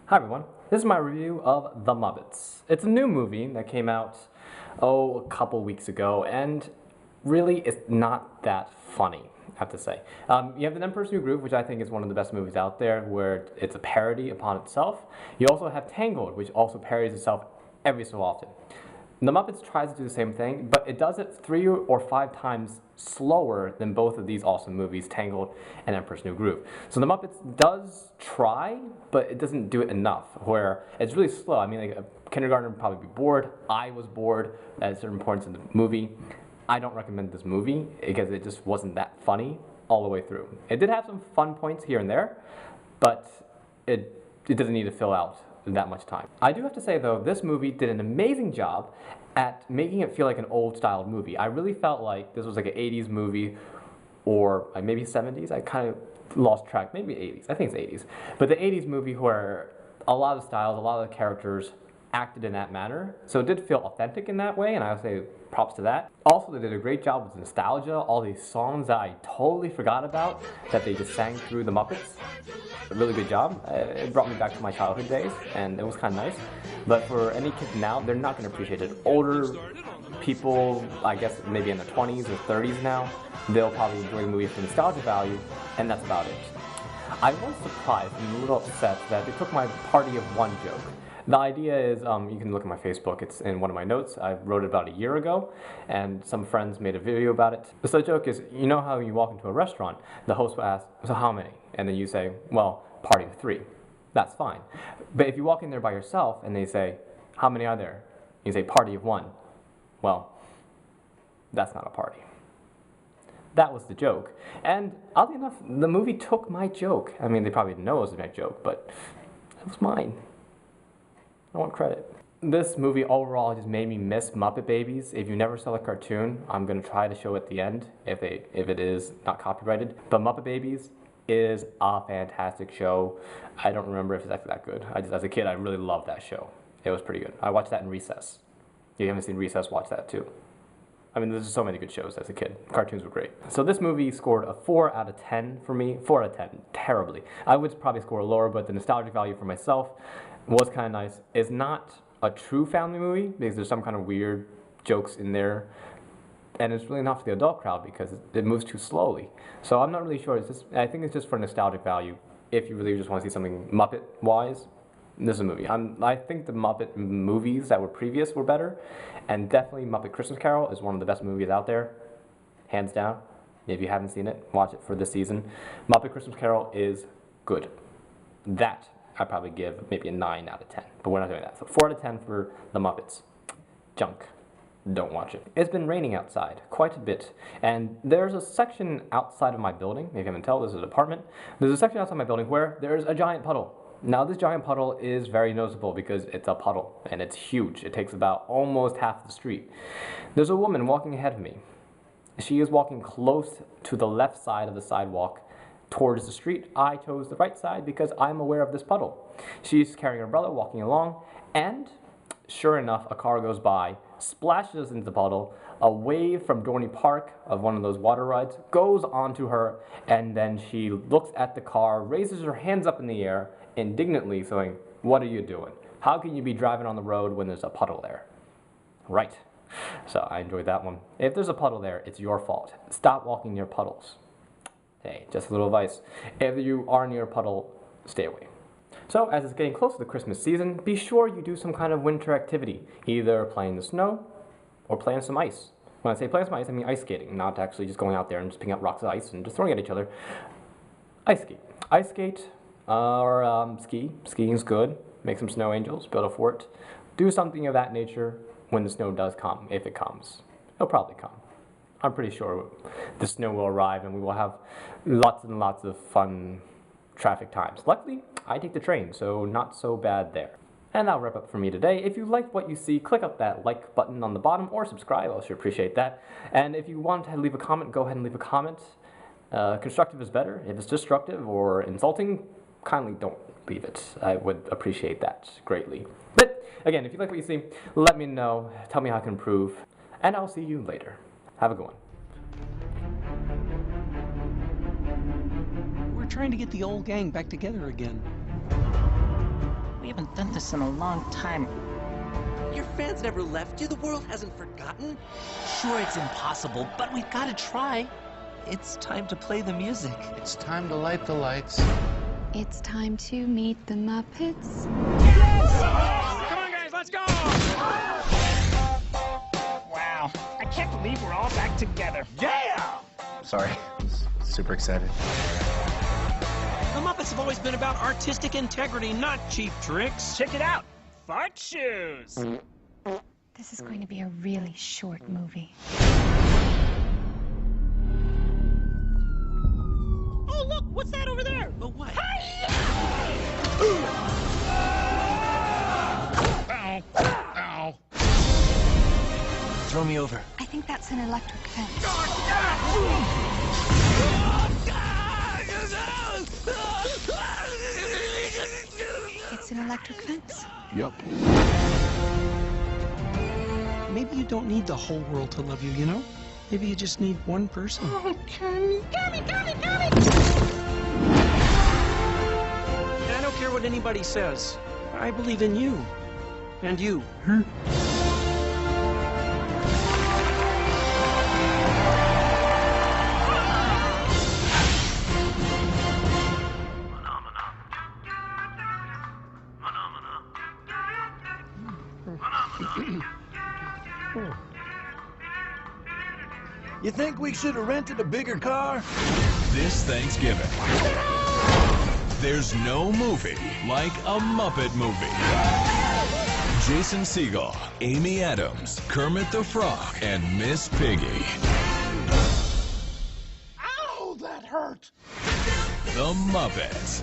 Hi everyone, this is my review of The Muppets. It's a new movie that came out, a couple weeks ago, and really it's not that funny, I have to say. You have The Emperor's New Groove, which I think is one of the best movies out there, where it's a parody upon itself. You also have Tangled, which also parodies itself every so often. The Muppets tries to do the same thing, but it does it 3 or 5 times slower than both of these awesome movies, Tangled and Emperor's New Groove. So The Muppets does try, but it doesn't do it enough, where it's really slow. I mean, like, a kindergartner would probably be bored. I was bored at certain points in the movie. I don't recommend this movie because it just wasn't that funny all the way through. It did have some fun points here and there, but it doesn't need to fill out that much time. I do have to say though, this movie did an amazing job at making it feel like an old style movie. I really felt like this was like an 80s movie, or like maybe 70s. I kind of lost track, maybe 80s. I think it's 80s. But the 80s movie where a lot of styles, a lot of the characters acted in that manner. So it did feel authentic in that way, and I would say props to that. Also, they did a great job with nostalgia, all these songs that I totally forgot about that they just sang through the Muppets. A really good job. It brought me back to my childhood days, and it was kind of nice. But for any kid now, they're not going to appreciate it. Older people, I guess maybe in their 20s or 30s now, they'll probably enjoy the movie for nostalgia value, and that's about it. I was surprised and a little upset that they took my party of one joke. The idea is, you can look at my Facebook, it's in one of my notes. I wrote it about a year ago, and some friends made a video about it. So the joke is, you know how you walk into a restaurant, the host will ask, so how many? And then you say, well, party of 3. That's fine. But if you walk in there by yourself and they say, how many are there? You say, party of 1. Well, that's not a party. That was the joke. And oddly enough, the movie took my joke. I mean, they probably didn't know it was my joke, but it was mine. I want credit. This movie overall just made me miss Muppet Babies. If you never saw the cartoon, I'm going to try to show it at the end if it is not copyrighted. But Muppet Babies is a fantastic show. I don't remember if it's actually that good. As a kid, I really loved that show. It was pretty good. I watched that in recess. If you haven't seen Recess, watch that too. I mean, there's just so many good shows as a kid. Cartoons were great. So this movie scored a 4 out of 10 for me. 4 out of 10, terribly. I would probably score lower, but the nostalgic value for myself was kind of nice. It's not a true family movie because there's some kind of weird jokes in there, and it's really not for the adult crowd because it moves too slowly. So I'm not really sure. I think it's just for nostalgic value. If you really just want to see something Muppet-wise, this is a movie. I think the Muppet movies that were previous were better, and definitely Muppet Christmas Carol is one of the best movies out there, hands down. If you haven't seen it, watch it for this season. Muppet Christmas Carol is good. That I'd probably give maybe a 9 out of 10, but we're not doing that. So 4 out of 10 for the Muppets. Junk. Don't watch it. It's been raining outside quite a bit, and there's a section outside of my building. If you haven't tell, this is an apartment. There's a section outside my building where there's a giant puddle. Now this giant puddle is very noticeable because it's a puddle, and it's huge. It takes about almost half the street. There's a woman walking ahead of me. She is walking close to the left side of the sidewalk towards the street. I chose the right side because I'm aware of this puddle. She's carrying her brother, walking along, and sure enough, a car goes by, splashes into the puddle. A wave from Dorney Park of one of those water rides goes onto her, and then she looks at the car, raises her hands up in the air, indignantly saying, "What are you doing? How can you be driving on the road when there's a puddle there?" Right. So I enjoyed that one. If there's a puddle there, it's your fault. Stop walking near puddles. Hey, just a little advice. If you are near a puddle, stay away. So as it's getting close to the Christmas season, be sure you do some kind of winter activity. Either play in the snow or play on some ice. When I say play on some ice, I mean ice skating, not actually just going out there and just picking up rocks of ice and just throwing at each other. Ice skate. Ice skate or ski. Skiing is good. Make some snow angels, build a fort. Do something of that nature when the snow does come, if it comes. It'll probably come. I'm pretty sure the snow will arrive and we will have lots and lots of fun traffic times. Luckily, I take the train, so not so bad there. And that'll wrap up for me today. If you liked what you see, click up that like button on the bottom or subscribe. I'll sure appreciate that. And if you want to leave a comment, go ahead and leave a comment. Constructive is better. If it's destructive or insulting, kindly don't leave it. I would appreciate that greatly. But again, if you like what you see, let me know. Tell me how I can improve. And I'll see you later. Have a good one. We're trying to get the old gang back together again. We haven't done this in a long time. Your fans never left you. The world hasn't forgotten. Sure, it's impossible, but we've got to try. It's time to play the music. It's time to light the lights. It's time to meet the Muppets. Come on, guys, let's go! Wow, I can't believe we're all back together. Yeah! Sorry, super excited. The Muppets have always been about artistic integrity, not cheap tricks. Check it out. Fart shoes. This is going to be a really short movie. Oh, look, what's that over there? Oh, what? Ow. Ow. Throw me over. I think that's an electric fence. It's an electric fence. Yep. Maybe you don't need the whole world to love you, you know? Maybe you just need one person. Oh, Tommy. And I don't care what anybody says. I believe in you. And you. You think we should have rented a bigger car? This Thanksgiving, there's no movie like a Muppet movie. Jason Segel, Amy Adams, Kermit the Frog, and Miss Piggy. Ow, that hurt! The Muppets.